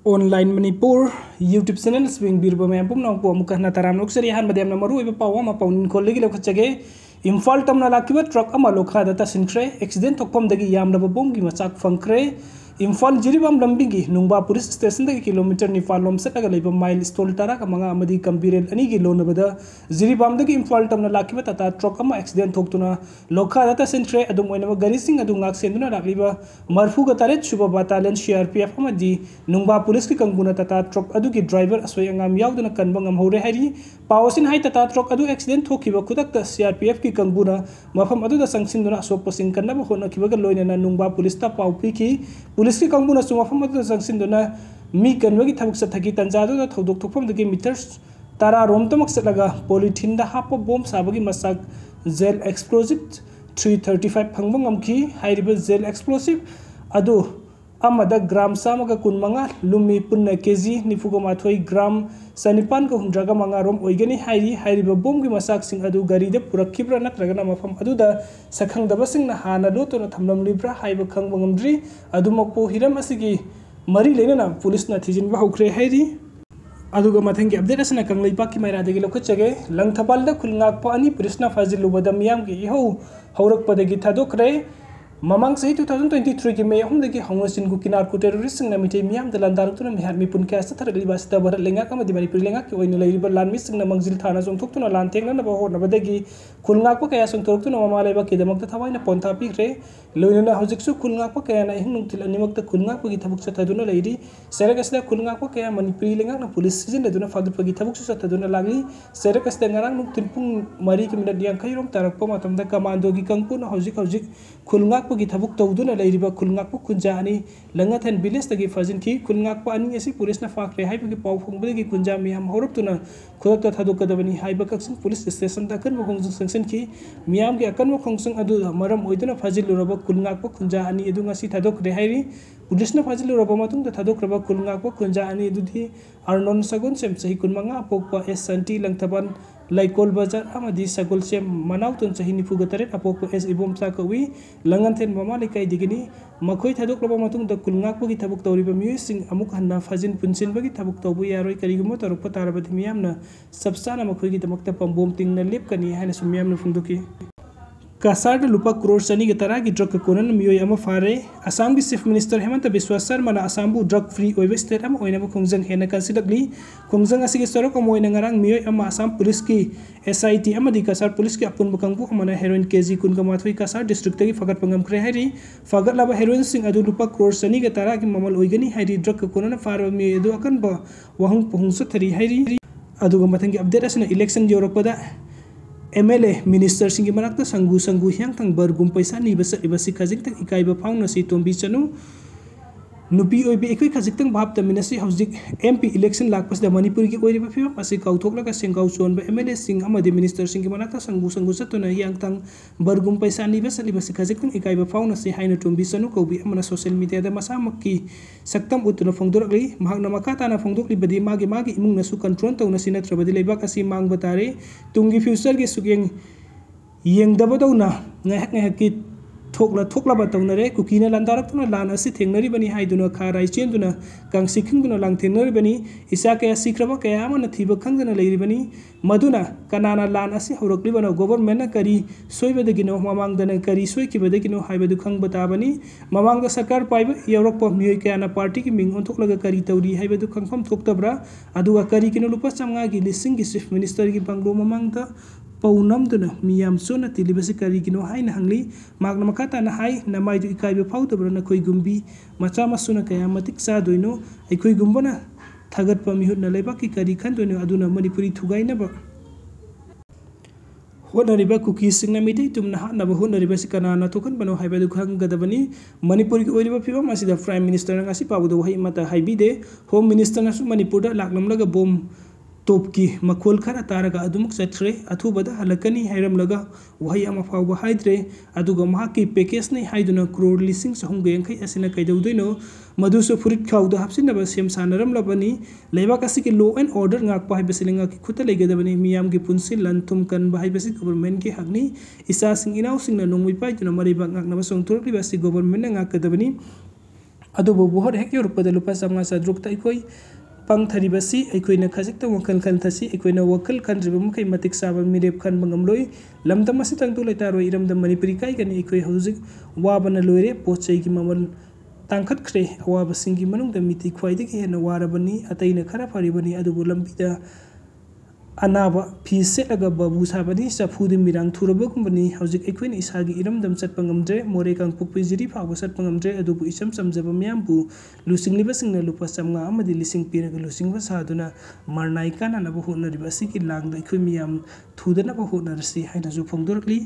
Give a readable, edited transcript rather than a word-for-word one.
Online Manipur YouTube channel swing birba me pum nang po muka na taram nok seri han badem na maru iba pawa ma paunin kollegi lo khachage Imphal tam na lakiba truck ama lokha data sintre accident thokpam dagi yam na bom gi machak fangkre Imphal jiribam lambi gi nungba police station dagi kilometer ni falom set aga leiba mile stol tara ka manga amadi kambirel ani gi lo na bada jiribam dagi Imphal tam na lakiba tata truck ama accident thoktuna lokha data sintre adum oina gari sing adu ngak senduna lakliba marfu ga taret suba battalion CRPF amadi nungba police ki kanguna tata truck adu gi driver asoi angam yauduna kanbang am hore hari pawasin hai tata truck adu accident thokiba kudak ta CRPF ki kanguna mafam adu da sangsin asop pasing kanna ba hona kibaga loina na nungba police ta paupi ki police ki kanguna su mafam adu da sangsin dona mi kanwagi thabuk sa thaki tanja adu da thodok thokpam dagi meters tara rom tamak setlaga polythene da hapo bomb sabagi masak gel explosive 335 phangbang amki hairiba gel explosive adu amada gram samaga kunmanga lumi punna kg nifuga mathoi gram sanipan ko hundraga manga rom oigani hairiba bomgi masak sing adu gari de purakhibra natraga na mafam adu da sakhang daba sing na hana lo to na thamlam libra haiba khangbangam adu makpo hiram asigi mari lena na police na thijin ba hokre hairi aduga mathangi update asna kanglai pakki maira degi lokhachage langthapal da khulngak pa ani police na fazil lubadam yam gi ho haurak padagi thadokre Mamang sahi 2023 ki Mei dagi hongwasin ku kinar ku terrorist sing na mitei miam dalan daruk tu na mihar mi pun kasa thar gali basta barat lengak ama di mari lengak ki oina lai lan mi sing na mangzil thana song thok tu na lan teng na ba ho na badagi khulngak pa kaya song thok tu na mama lai ba ki damak ta thawai na ponta pi re loina na hojik su khulngak pa kaya na hinung til animak ta khulngak pa gi thabuk sa thaduna lairi sera kasda khulngak pa kaya mani pri lengak na police season duna fadu pa gi thabuk sa thaduna lagli sera kasda ngarang nuk tilpung mari ki minat yang kai rom tarak pa matam da kamando gi kangpu na hojik khulngak gi thabuk tawduna lairiba khulngak pu kunja ani langathan village tagi fajin ki khulngak pa ani asi police na fakre hai gi paw phung gi kunja miam horop tuna khodak ta thaduk kadabani haiba kaksin police station da kan bong sanction ki miam gi akan khongsung adu maram oiduna fajil luraba khulngak pu kunja ani edu ngasi thaduk re hairi police na fajil luraba matung da thaduk raba khulngak pu kunja ani edu di arnon sagun sem sahi kunmanga apokpa es santi langtaban Laikol Bazar amadi sagol sem manau tun sahi nifuga taret apoko es ibom sa kawi langanthen mama lekai digini makhoi thadok loba matung da kulngak bagi thabuk tawriba musing amuk hanna fajin punsin bagi thabuk tawbu yaroi karigimo tarok patarabati miyamna sabsana makhoi gi tamakta pambom ting na lep kani haina sumyam na fungduki Kasar lupa crore sani ke tara ki drug konan miyoi ama fare Assam ki chief minister Hemanta Biswa Sarma na Assam bu drug free oive state ama oina khongjang hena kansidakli khongjang asigi sorok ama oina ngarang miyoi ama Assam police ki SIT ama di Kasar police ki apun bukangbu amana heroin kg kun ka mathoi Kasar district tagi fagat pangam kre hairi fagat laba heroin sing adu lupa crore sani ke tara ki mamal oigani hairi drug konan fare miyoi adu akan ba wahung pohungsa thari hairi aduga mathangi update asna election yorapada MLA Minister Singi Manakta Sanggu Hyang Tang Bargum Paisa ni basa ibasi kajik tang ikai ba phang na si Tombi Chanu nupi oibe ekoi kajik tang bhap ta minasi hojik MP election lakpas da Manipur ki oiri ba phim asi kauthok laga sengau chon ba MLA Singh amadi Minister Singi Manakta Sanggu satuna Hyang Tang Bargum Paisa ni basa ibasi kajik tang ikai ba phang na si haina Tombi Chanu kaubi amana social media da masa makki saktam utuna phongdorli mahak na makata na phongdokli badi magi imung na su control taw na sinatra badi lebak asi mang batare tungi future ge sugyeng yeng dabado na ngahak ki thokla batawna re kukina landarak tuna lan asi thengnari bani haiduna kharai chenduna kang sikhinguna lang thengnari bani isa kaya sikraba kaya amana thiba khangdana leiri bani maduna kanana lan asi horokli bana government na kari soiba dagino mamang dana kari soi ki badagino haibadu khang bata bani mamang da sarkar paiba yorok pa miyoi kaya na party ki ming onthok laga kari tawri haibadu khangpham thoktabra aduga kari kino lupa chamnga gi lising gi chief minister gi banglo mamang da paunam duna miyam sona tilibasi kari gino hai na hangli magna makata na hai na mai du ikai be phau tabra na koi gumbi macha masuna kaya matik sa doino ai koi gumbana thagat pa mihut na leba ki kari khan doino aduna manipuri thugai na ba honariba kuki singna midai tumna ha na ba honariba sikana na tokan bano haiba du khang gadabani manipur ki oiriba phibam asida prime minister nga si pabudo hai mata haibide home minister na su manipur da laklam laga bom topki makhol khara taraga adumuk chatre athubada halakani hairam laga wahai ama fawba haidre aduga mahaki package nei haiduna crore lising sahung gengkhai asina kaidaudoino maduso furit khawda hapsinaba sem sanaram labani leibak asiki law and order ngak pa haibasilinga ki khuta legadabani miyam gi punsil lantum kan ba haibasi government ki hakni isa sing inaw sing na nongmui pai tuna mariba ngak na basong turli basi government ngak kadabani अदुबु बोहर हेक योरपद लुपा चमगा चद्रुक अखोई पंगथरिबसी अखोइना खजिक वखल खनथसी अखोइना वखल खनरिब मखै मतिक साबा मिरेप खनब ngamloi lamdam asi tangtu leitaro iramdam manipuri kai gani अखोइ हौजिक वाबना लोइरे पोचै की ममल तांखतख्रे अवाबसिंगी मनुंगदा मिति ख्वाइदगी हेना वारबनी अतैना खरा फरिबनी अदुबु लंबिदा अनाबा फी सेटलगा बाबू साबनी चफुद मिरांग थुरबगुंबनी हौजिक अखोइना इसागी इरमदम चटपा ngamdre मोरे कांगपुकपि जिरि फावबा चटपा ngamdre अदुबु इसम समजबा म्यामबु लुसिंगलिबसिंगना लुपा चमगा अमदि लिसिंग पिरगा लुसिंगबा सादुना मारनाय कानानबा होनरिबा सिगी लांगदा अखोइ मियाम थुदनबा होनरसि हाइनाजु फोंदोरकली।